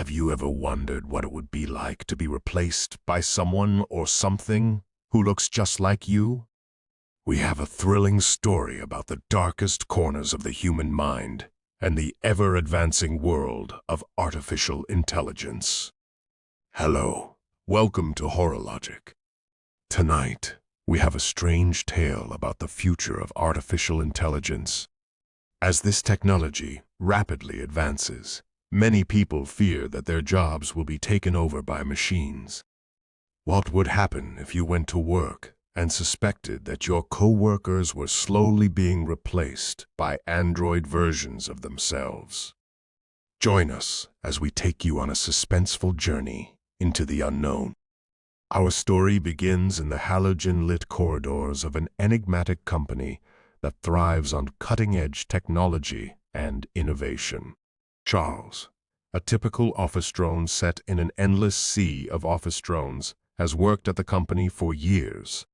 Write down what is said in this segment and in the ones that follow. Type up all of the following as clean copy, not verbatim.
Have you ever wondered what it would be like to be replaced by someone or something who looks just like you? We have a thrilling story about the darkest corners of the human mind and the ever-advancing world of artificial intelligence. Hello, welcome to Horrorlogic. Tonight, we have a strange tale about the future of artificial intelligence. As this technology rapidly advances, many people fear that their jobs will be taken over by machines. What would happen if you went to work and suspected that your co-workers were slowly being replaced by android versions of themselves? Join us as we take you on a suspenseful journey into the unknown. Our story begins in the halogen-lit corridors of an enigmatic company that thrives on cutting-edge technology and innovation. Charles, a typical office drone set in an endless sea of office drones, has worked at the company for years.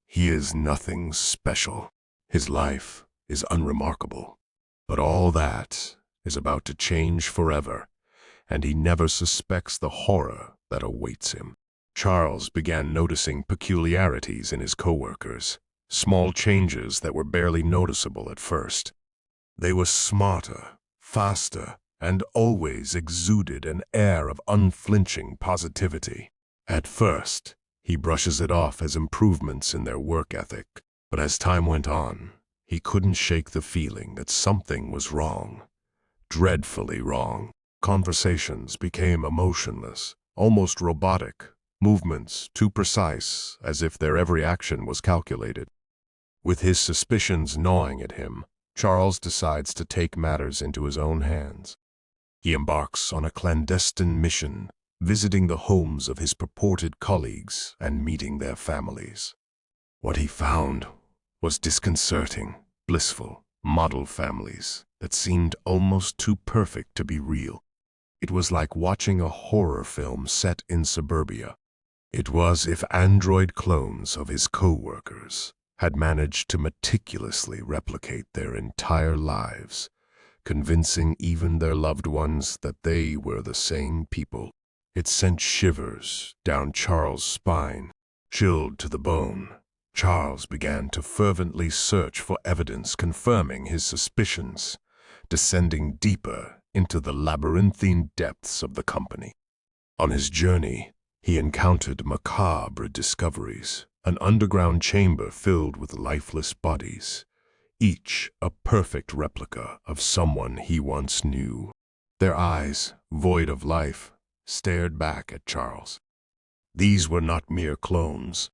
He is nothing special. His life is unremarkable. But all that is about to change forever, and he never suspects the horror that awaits him. Charles began noticing peculiarities in his coworkers, small changes that were barely noticeable at first. They were smarter, faster, and always exuded an air of unflinching positivity. At first, he brushes it off as improvements in their work ethic, but as time went on, he couldn't shake the feeling that something was wrong, dreadfully wrong. Conversations became emotionless, almost robotic, movements too precise, as if their every action was calculated. With his suspicions gnawing at him, Charles decides to take matters into his own hands. He embarks on a clandestine mission, visiting the homes of his purported colleagues and meeting their families. What he found was disconcerting, blissful, model families that seemed almost too perfect to be real. It was like watching a horror film set in suburbia. It was as if android clones of his co-workers had managed to meticulously replicate their entire lives, convincing even their loved ones that they were the same people. It sent shivers down Charles' spine. Chilled to the bone, Charles began to fervently search for evidence confirming his suspicions, descending deeper into the labyrinthine depths of the company. On his journey, he encountered macabre discoveries, an underground chamber filled with lifeless bodies, each a perfect replica of someone he once knew. Their eyes, void of life, stared back at Charles. These were not mere clones.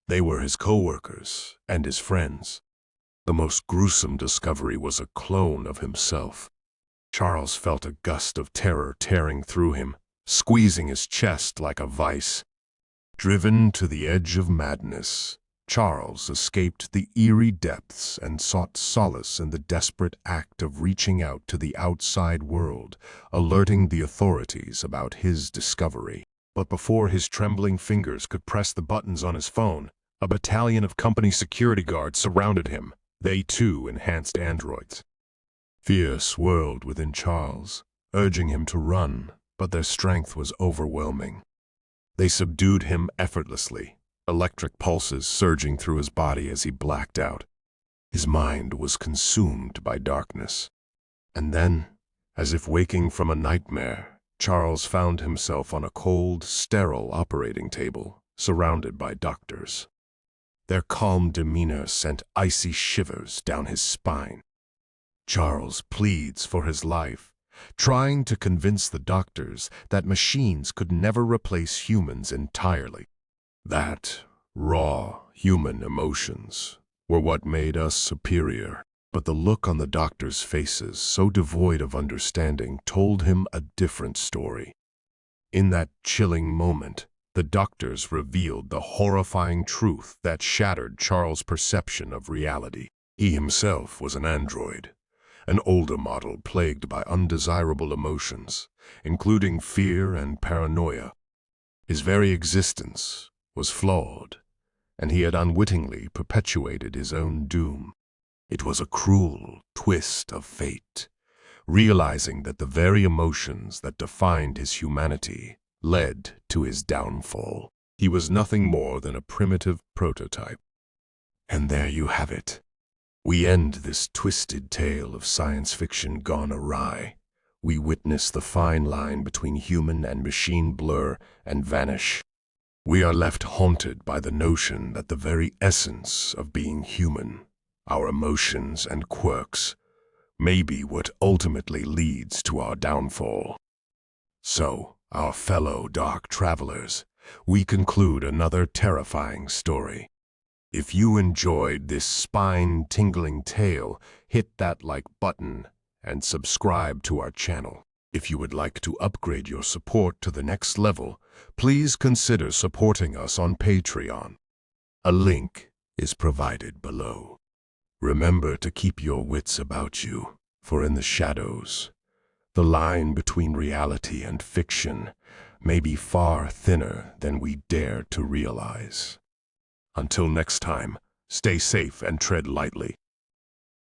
They were his co-workers and his friends. The most gruesome discovery was a clone of himself. Charles felt a gust of terror tearing through him, squeezing his chest like a vice. Driven to the edge of madness, Charles escaped the eerie depths and sought solace in the desperate act of reaching out to the outside world, alerting the authorities about his discovery. But before his trembling fingers could press the buttons on his phone, a battalion of company security guards surrounded him, they too enhanced androids. Fear swirled within Charles, urging him to run, but their strength was overwhelming. They subdued him effortlessly, electric pulses surging through his body as he blacked out. His mind was consumed by darkness. And then, as if waking from a nightmare, Charles found himself on a cold, sterile operating table, surrounded by doctors. Their calm demeanor sent icy shivers down his spine. Charles pleads for his life, trying to convince the doctors that machines could never replace humans entirely. That raw human emotions were what made us superior. But the look on the doctors' faces, so devoid of understanding, told him a different story. In that chilling moment, the doctors revealed the horrifying truth that shattered Charles' perception of reality. He himself was an android, an older model plagued by undesirable emotions, including fear and paranoia. His very existence was flawed, and he had unwittingly perpetuated his own doom. It was a cruel twist of fate, realizing that the very emotions that defined his humanity led to his downfall. He was nothing more than a primitive prototype. And there you have it. We end this twisted tale of science fiction gone awry. We witness the fine line between human and machine blur and vanish. We are left haunted by the notion that the very essence of being human, our emotions and quirks, may be what ultimately leads to our downfall. So, our fellow dark travelers, we conclude another terrifying story. If you enjoyed this spine-tingling tale, hit that like button and subscribe to our channel. If you would like to upgrade your support to the next level, please consider supporting us on Patreon. A link is provided below. Remember to keep your wits about you, for in the shadows, the line between reality and fiction may be far thinner than we dare to realize. Until next time, stay safe and tread lightly.